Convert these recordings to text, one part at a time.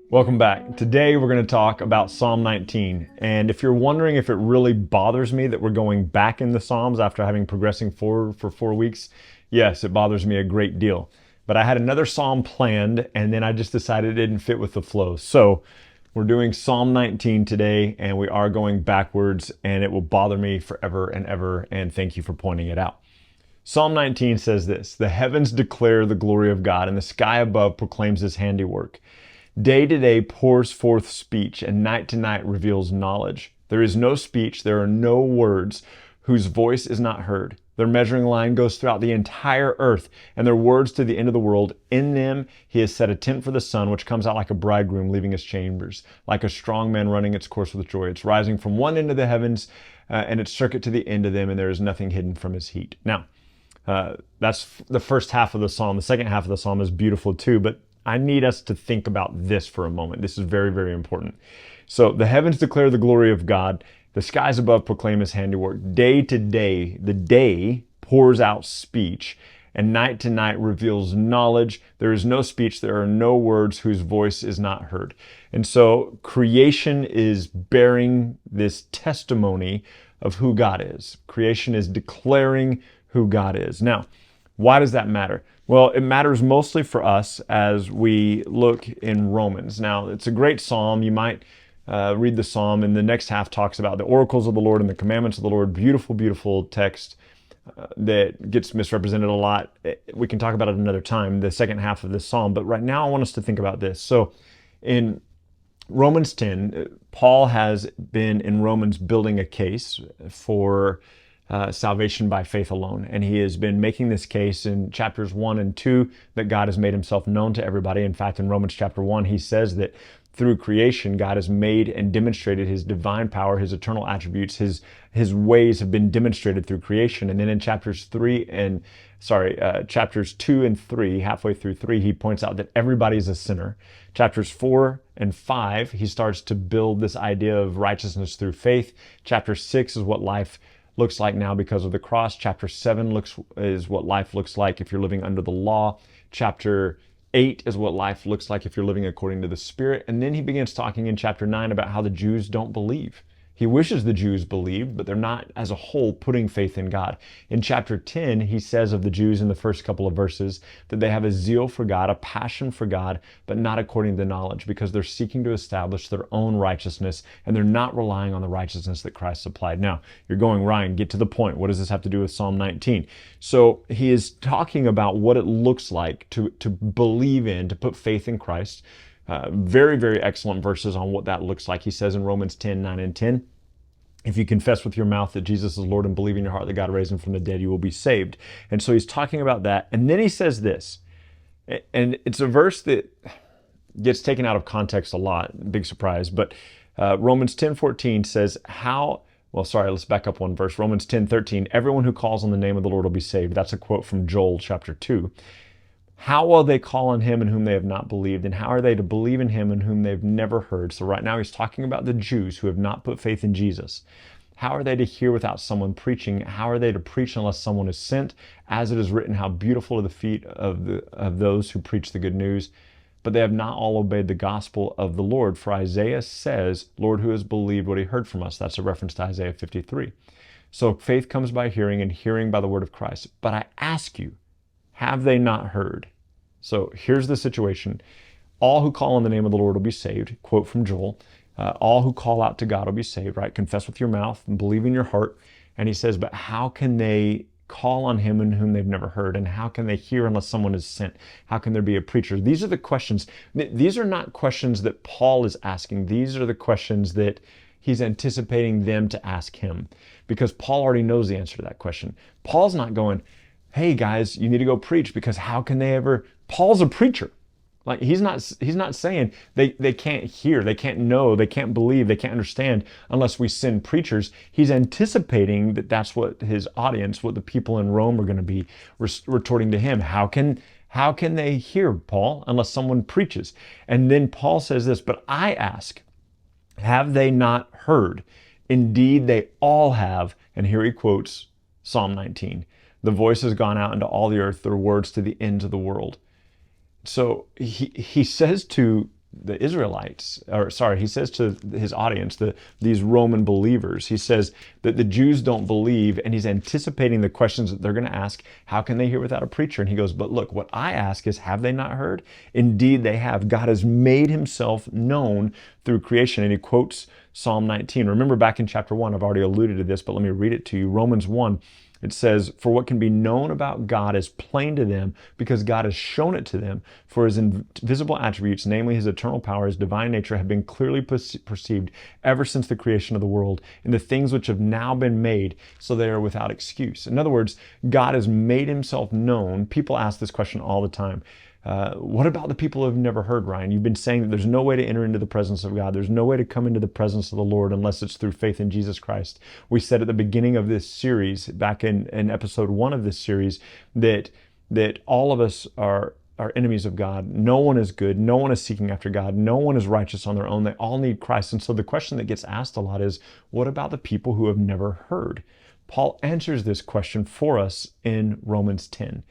Welcome back. Today we're going to talk about Psalm 19. And if you're wondering if it really bothers me that we're going back in the Psalms after having progressing forward for 4 weeks, yes, it bothers me a great deal. But I had another Psalm planned and then I just decided it didn't fit with the flow. So we're doing Psalm 19 today and we are going backwards and it will bother me forever and ever. And thank you for pointing it out. Psalm 19 says this: "The heavens declare the glory of God, and the sky above proclaims his handiwork. Day to day pours forth speech, and night to night reveals knowledge. There is no speech, there are no words whose voice is not heard. Their measuring line goes throughout the entire earth, and their words to the end of the world. In them he has set a tent for the sun, which comes out like a bridegroom leaving his chambers, like a strong man running its course with joy. It's rising from one end of the heavens, and its circuit to the end of them, and there is nothing hidden from his heat." Now, that's the first half of the psalm. The second half of the psalm is beautiful too, but I need us to think about this for a moment. This is very, very important. So the heavens declare the glory of God. The skies above proclaim his handiwork. Day to day, the day pours out speech, and night to night reveals knowledge. There is no speech, there are no words whose voice is not heard. And so creation is bearing this testimony of who God is. Creation is declaring who God is. Now, why does that matter? Well, it matters mostly for us as we look in Romans. Now, it's a great psalm. You might read the psalm, and the next half talks about the oracles of the Lord and the commandments of the Lord. Beautiful, beautiful text that gets misrepresented a lot. We can talk about it another time, the second half of this psalm. But right now, I want us to think about this. So in Romans 10, Paul has been in Romans building a case for salvation by faith alone. And he has been making this case in chapters 1 and 2 that God has made himself known to everybody. In fact, in Romans chapter 1, he says that through creation, God has made and demonstrated his divine power, his eternal attributes, his ways have been demonstrated through creation. And then in chapters 2 and 3, halfway through 3, he points out that everybody is a sinner. Chapters 4 and 5, he starts to build this idea of righteousness through faith. Chapter 6 is what life looks like now because of the cross. Chapter 7 is what life looks like if you're living under the law. Chapter 8 is what life looks like if you're living according to the Spirit. And then he begins talking in chapter 9 about how the Jews don't believe. He wishes the Jews believed, but they're not as a whole putting faith in God. In chapter 10, he says of the Jews in the first couple of verses that they have a zeal for God, a passion for God, but not according to knowledge, because they're seeking to establish their own righteousness, and they're not relying on the righteousness that Christ supplied. Now, you're going, "Ryan, get to the point. What does this have to do with Psalm 19? So he is talking about what it looks like to believe in, to put faith in Christ. Very, very excellent verses on what that looks like. He says in Romans 10, 9 and 10, "If you confess with your mouth that Jesus is Lord and believe in your heart that God raised him from the dead, you will be saved." And so he's talking about that. And then he says this, and it's a verse that gets taken out of context a lot, big surprise, but Romans 10:14 says, let's back up one verse. Romans 10:13, "Everyone who calls on the name of the Lord will be saved." That's a quote from Joel chapter 2. "How will they call on him in whom they have not believed? And how are they to believe in him in whom they've never heard?" So right now he's talking about the Jews who have not put faith in Jesus. "How are they to hear without someone preaching? How are they to preach unless someone is sent? As it is written, how beautiful are the feet of those who preach the good news. But they have not all obeyed the gospel of the Lord. For Isaiah says, 'Lord, who has believed what he heard from us?'" That's a reference to Isaiah 53. So faith comes by hearing, and hearing by the word of Christ. "But I ask you, have they not heard?" So here's the situation. "All who call on the name of the Lord will be saved." Quote from Joel. All who call out to God will be saved, right? Confess with your mouth and believe in your heart. And he says, but how can they call on him in whom they've never heard? And how can they hear unless someone is sent? How can there be a preacher? These are the questions. These are not questions that Paul is asking. These are the questions that he's anticipating them to ask him, because Paul already knows the answer to that question. Paul's not going, "Hey guys, you need to go preach," because how can they ever? Paul's a preacher. Like he's not saying they can't hear, they can't know, they can't believe, they can't understand unless we send preachers. He's anticipating that that's what his audience, what the people in Rome are going to be retorting to him. How can they hear, Paul, unless someone preaches? And then Paul says this, "But I ask, have they not heard? Indeed, they all have." And here he quotes Psalm 19. "The voice has gone out into all the earth, their words to the ends of the world." So he says to the Israelites, or sorry, he says to his audience, these Roman believers, he says that the Jews don't believe, and he's anticipating the questions that they're going to ask. How can they hear without a preacher? And he goes, but look, what I ask is, have they not heard? Indeed, they have. God has made himself known through creation. And he quotes Psalm 19. Remember back in chapter 1, I've already alluded to this, but let me read it to you. Romans 1. It says, for what can be known about God is plain to them because God has shown it to them. For his invisible attributes, namely his eternal power, his divine nature, have been clearly perceived ever since the creation of the world in the things which have now been made, so they are without excuse. In other words, God has made himself known. People ask this question all the time. What about the people who have never heard, Ryan? You've been saying that there's no way to enter into the presence of God. There's no way to come into the presence of the Lord unless it's through faith in Jesus Christ. We said at the beginning of this series, back in episode 1 of this series, that all of us are enemies of God. No one is good. No one is seeking after God. No one is righteous on their own. They all need Christ. And so the question that gets asked a lot is, what about the people who have never heard? Paul answers this question for us in Romans 10.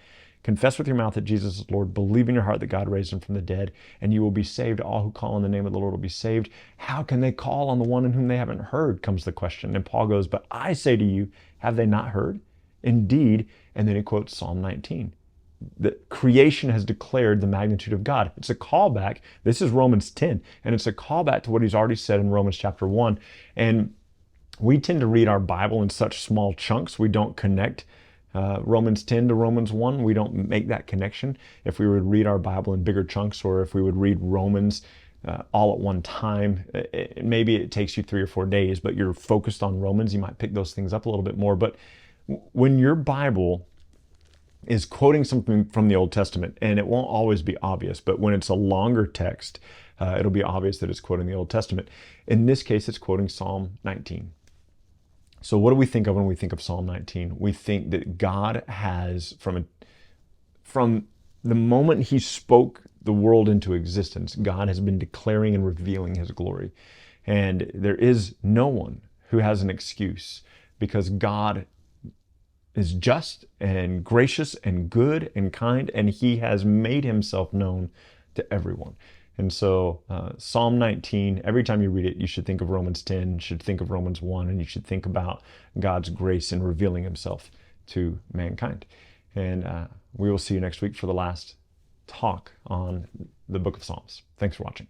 Confess with your mouth that Jesus is Lord, believe in your heart that God raised him from the dead, and you will be saved. All who call on the name of the Lord will be saved. How can they call on the one in whom they haven't heard, comes the question. And Paul goes, but I say to you, have they not heard? Indeed. And then he quotes Psalm 19. That creation has declared the magnitude of God. It's a callback. This is Romans 10, and it's a callback to what he's already said in Romans chapter 1. And we tend to read our Bible in such small chunks. We don't connect Romans 10 to Romans 1, we don't make that connection. If we would read our Bible in bigger chunks, or if we would read Romans all at one time, maybe it takes you 3 or 4 days, but you're focused on Romans, you might pick those things up a little bit more. But when your Bible is quoting something from the Old Testament, and it won't always be obvious, but when it's a longer text, it'll be obvious that it's quoting the Old Testament. In this case, it's quoting Psalm 19. So what do we think of when we think of Psalm 19? We think that God has, from the moment he spoke the world into existence, God has been declaring and revealing his glory. And there is no one who has an excuse, because God is just and gracious and good and kind, and he has made himself known to everyone. And so Psalm 19, every time you read it, you should think of Romans 10, you should think of Romans 1, and you should think about God's grace in revealing himself to mankind. And we will see you next week for the last talk on the book of Psalms. Thanks for watching.